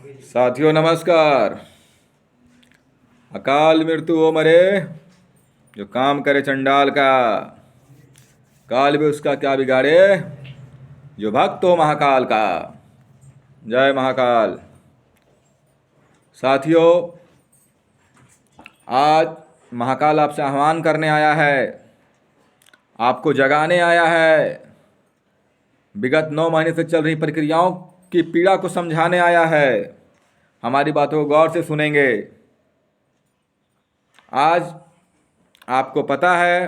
साथियों नमस्कार। अकाल मृत्यु हो मरे, जो काम करे चंडाल का। काल भी उसका क्या बिगाड़े, जो भक्त हो महाकाल का। जय महाकाल। साथियों, आज महाकाल आपसे आह्वान करने आया है, आपको जगाने आया है। विगत 9 महीने से चल रही प्रक्रियाओं की पीड़ा को समझाने आया है। हमारी बातों को गौर से सुनेंगे। आज आपको पता है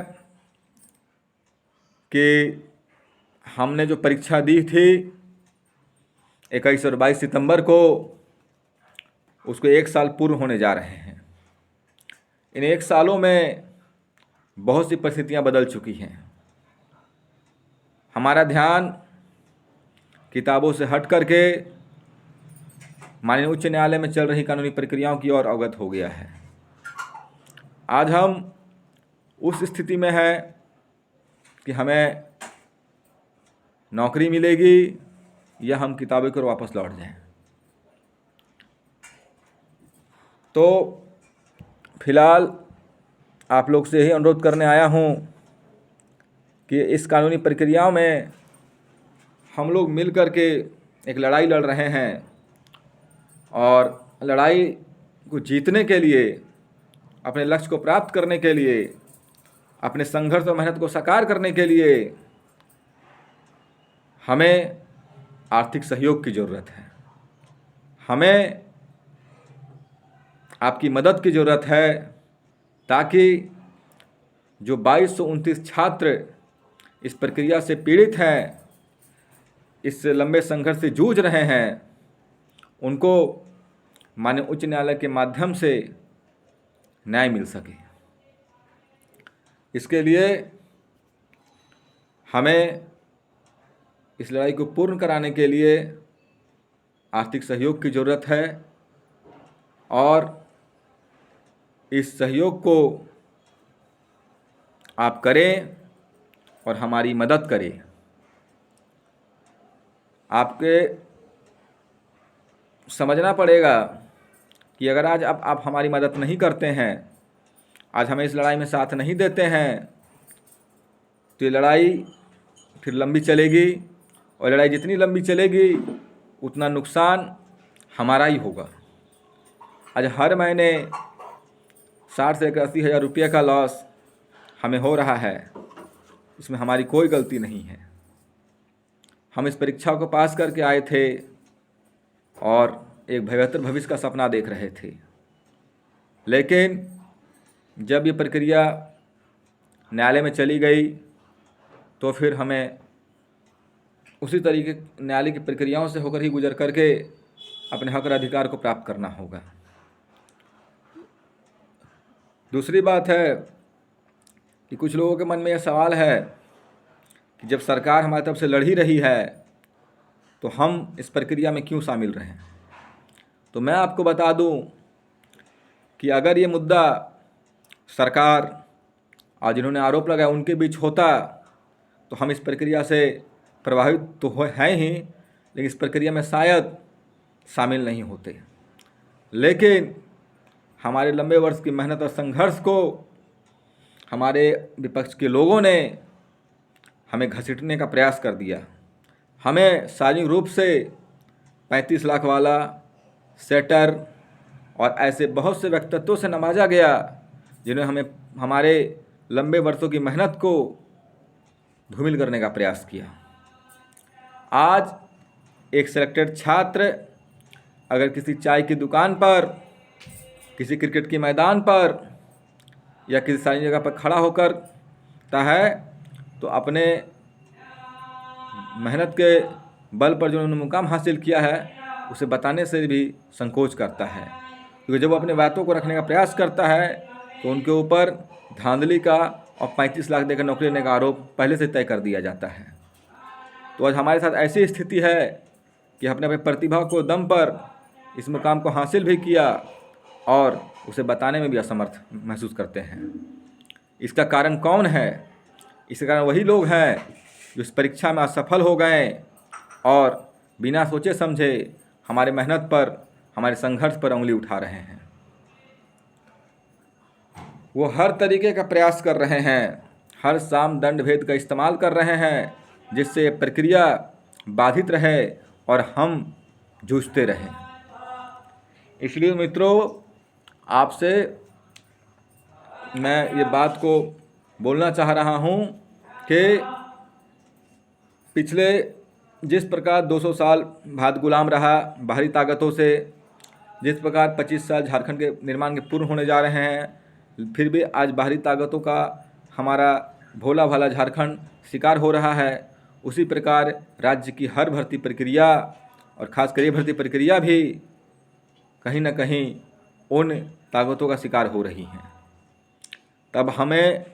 कि हमने जो परीक्षा दी थी 21 और 22 सितंबर को, उसको 1 साल पूर्ण होने जा रहे हैं। इन 1 सालों में बहुत सी परिस्थितियां बदल चुकी हैं। हमारा ध्यान किताबों से हट करके माननीय उच्च न्यायालय में चल रही कानूनी प्रक्रियाओं की ओर अवगत हो गया है। आज हम उस स्थिति में हैं कि हमें नौकरी मिलेगी या हम किताबों की ओर वापस लौट जाएं। तो फिलहाल आप लोग से यही अनुरोध करने आया हूं कि इस कानूनी प्रक्रियाओं में हम लोग मिल कर के एक लड़ाई लड़ रहे हैं और लड़ाई को जीतने के लिए, अपने लक्ष्य को प्राप्त करने के लिए, अपने संघर्ष और मेहनत को साकार करने के लिए हमें आर्थिक सहयोग की ज़रूरत है। हमें आपकी मदद की ज़रूरत है, ताकि जो 2229 छात्र इस प्रक्रिया से पीड़ित हैं, इस लंबे संघर्ष से जूझ रहे हैं, उनको माननीय उच्च न्यायालय के माध्यम से न्याय मिल सके। इसके लिए हमें इस लड़ाई को पूर्ण कराने के लिए आर्थिक सहयोग की ज़रूरत है और इस सहयोग को आप करें और हमारी मदद करें। आपके समझना पड़ेगा कि अगर आज आप हमारी मदद नहीं करते हैं, आज हमें इस लड़ाई में साथ नहीं देते हैं, तो ये लड़ाई फिर लंबी चलेगी और लड़ाई जितनी लंबी चलेगी उतना नुकसान हमारा ही होगा। आज हर महीने 60 से 80 हज़ार रुपये का लॉस हमें हो रहा है। इसमें हमारी कोई गलती नहीं है। हम इस परीक्षा को पास करके आए थे और एक बेहतर भविष्य का सपना देख रहे थे, लेकिन जब ये प्रक्रिया न्यायालय में चली गई तो फिर हमें उसी तरीके न्यायालय की प्रक्रियाओं से होकर ही गुजर करके अपने हक और अधिकार को प्राप्त करना होगा। दूसरी बात है कि कुछ लोगों के मन में यह सवाल है कि जब सरकार हमारी तरफ से लड़ ही रही है तो हम इस प्रक्रिया में क्यों शामिल रहें। तो मैं आपको बता दूं कि अगर ये मुद्दा सरकार और जिन्होंने आरोप लगाया उनके बीच होता तो हम इस प्रक्रिया से प्रभावित तो हैं ही, लेकिन इस प्रक्रिया में शायद शामिल नहीं होते। लेकिन हमारे लंबे वर्ष की मेहनत और संघर्ष को हमारे विपक्ष के लोगों ने हमें घसीटने का प्रयास कर दिया। हमें सार्वजनिक रूप से 35 लाख वाला सेटर और ऐसे बहुत से व्यक्तित्वों से नवाजा गया जिन्होंने हमें हमारे लंबे वर्षों की मेहनत को धूमिल करने का प्रयास किया। आज एक सिलेक्टेड छात्र अगर किसी चाय की दुकान पर, किसी क्रिकेट के मैदान पर या किसी सारी जगह पर खड़ा होकर है तो अपने मेहनत के बल पर जो उन्होंने मुकाम हासिल किया है उसे बताने से भी संकोच करता है, क्योंकि जब वो अपने बातों को रखने का प्रयास करता है तो उनके ऊपर धांधली का और 35 लाख देकर नौकरी लेने का आरोप पहले से तय कर दिया जाता है। तो आज हमारे साथ ऐसी स्थिति है कि अपने अपने प्रतिभा को दम पर इस मुकाम को हासिल भी किया और उसे बताने में भी असमर्थ महसूस करते हैं। इसका कारण कौन है? इसका कारण वही लोग हैं जो इस परीक्षा में असफल हो गए और बिना सोचे समझे हमारे मेहनत पर, हमारे संघर्ष पर उंगली उठा रहे हैं। वो हर तरीके का प्रयास कर रहे हैं, हर साम दंड भेद का इस्तेमाल कर रहे हैं, जिससे प्रक्रिया बाधित रहे और हम जूझते रहें। इसलिए मित्रों, आपसे मैं ये बात को बोलना चाह रहा हूँ कि पिछले जिस प्रकार 200 साल भारत गुलाम रहा बाहरी ताकतों से, जिस प्रकार 25 साल झारखंड के निर्माण के पूर्ण होने जा रहे हैं, फिर भी आज बाहरी ताकतों का हमारा भोला भाला झारखंड शिकार हो रहा है, उसी प्रकार राज्य की हर भर्ती प्रक्रिया और खासकर ये भर्ती प्रक्रिया भी कहीं ना कहीं उन ताकतों का शिकार हो रही हैं। तब हमें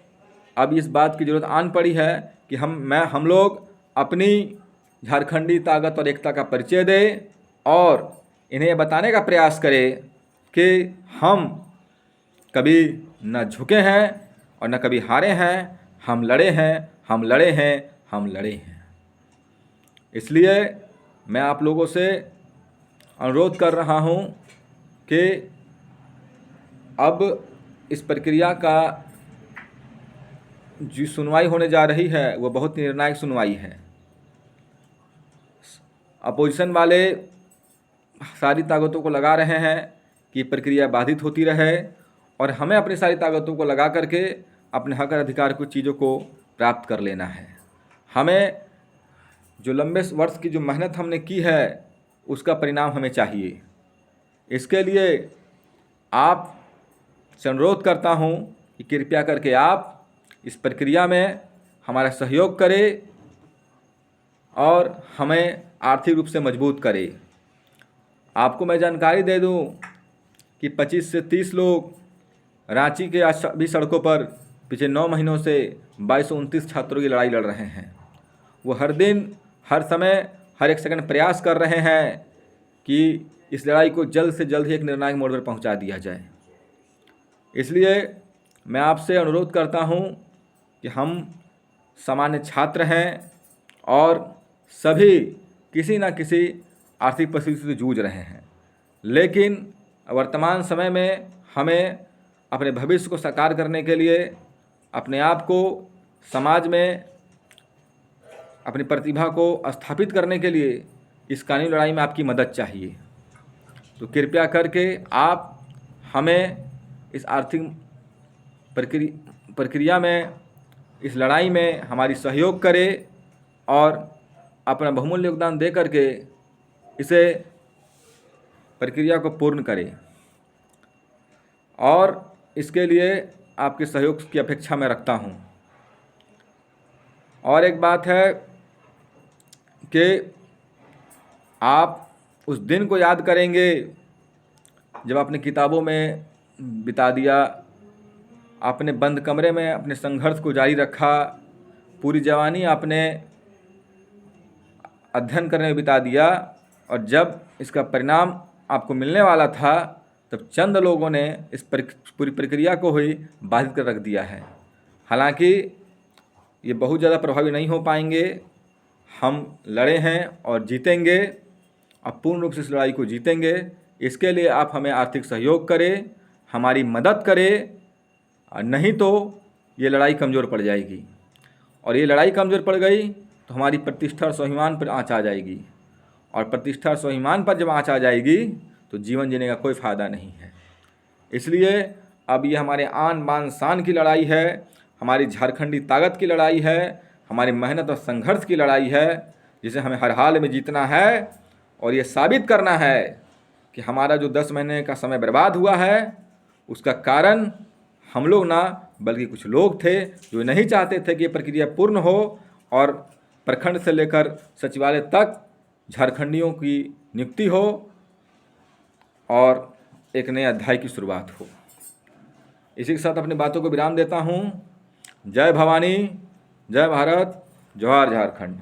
अब इस बात की ज़रूरत आन पड़ी है कि हम लोग अपनी झारखंडी ताकत और एकता का परिचय दें और इन्हें बताने का प्रयास करें कि हम कभी न झुके हैं और न कभी हारे हैं, हम लड़े हैं, हम लड़े हैं, हम लड़े हैं। इसलिए मैं आप लोगों से अनुरोध कर रहा हूं कि अब इस प्रक्रिया का जो सुनवाई होने जा रही है वो बहुत निर्णायक सुनवाई है। अपोजिशन वाले सारी ताकतों को लगा रहे हैं कि प्रक्रिया बाधित होती रहे और हमें अपनी सारी ताकतों को लगा करके अपने हक और अधिकार की चीज़ों को प्राप्त कर लेना है। हमें जो लंबे वर्ष की जो मेहनत हमने की है उसका परिणाम हमें चाहिए। इसके लिए आप से अनुरोध करता हूँ कि कृपया करके आप इस प्रक्रिया में हमारा सहयोग करें और हमें आर्थिक रूप से मजबूत करें। आपको मैं जानकारी दे दूं कि 25 से 30 लोग रांची के सभी सड़कों पर पिछले 9 महीनों से 2229 छात्रों की लड़ाई लड़ रहे हैं। वो हर दिन, हर समय, हर एक सेकंड प्रयास कर रहे हैं कि इस लड़ाई को जल्द से जल्द ही एक निर्णायक मोड़ पर पहुंचा दिया जाए। इसलिए मैं आपसे अनुरोध करता हूं कि हम सामान्य छात्र हैं और सभी किसी न किसी आर्थिक परिस्थिति से जूझ रहे हैं, लेकिन वर्तमान समय में हमें अपने भविष्य को साकार करने के लिए, अपने आप को समाज में अपनी प्रतिभा को स्थापित करने के लिए इस कानूनी लड़ाई में आपकी मदद चाहिए। तो कृपया करके आप हमें इस आर्थिक प्रक्रिया में, इस लड़ाई में हमारी सहयोग करें और अपना बहुमूल्य योगदान दे करके इसे प्रक्रिया को पूर्ण करें। और इसके लिए आपके सहयोग की अपेक्षा मैं रखता हूं। और एक बात है कि आप उस दिन को याद करेंगे जब आपने किताबों में बिता दिया, आपने बंद कमरे में अपने संघर्ष को जारी रखा, पूरी जवानी आपने अध्ययन करने में बिता दिया और जब इसका परिणाम आपको मिलने वाला था तब चंद लोगों ने इस पूरी प्रक्रिया को ही बाधित कर रख दिया है। हालांकि ये बहुत ज़्यादा प्रभावी नहीं हो पाएंगे। हम लड़े हैं और जीतेंगे, अब पूर्ण रूप से इस लड़ाई को जीतेंगे। इसके लिए आप हमें आर्थिक सहयोग करें, हमारी मदद करें, और नहीं तो ये लड़ाई कमज़ोर पड़ जाएगी और ये लड़ाई कमज़ोर पड़ गई तो हमारी प्रतिष्ठा और स्वाभिमान पर आँच आ जाएगी और प्रतिष्ठा और स्वाभिमान पर जब आँच आ जाएगी तो जीवन जीने का कोई फ़ायदा नहीं है। इसलिए अब ये हमारे आन बान शान की लड़ाई है, हमारी झारखंडी ताकत की लड़ाई है, हमारी मेहनत और संघर्ष की लड़ाई है, जिसे हमें हर हाल में जीतना है और ये साबित करना है कि हमारा जो 10 महीने का समय बर्बाद हुआ है उसका कारण हम लोग ना बल्कि कुछ लोग थे जो नहीं चाहते थे कि ये प्रक्रिया पूर्ण हो और प्रखंड से लेकर सचिवालय तक झारखंडियों की नियुक्ति हो और एक नए अध्याय की शुरुआत हो। इसी के साथ अपनी बातों को विराम देता हूँ। जय भवानी, जय भारत, जोहार झारखंड।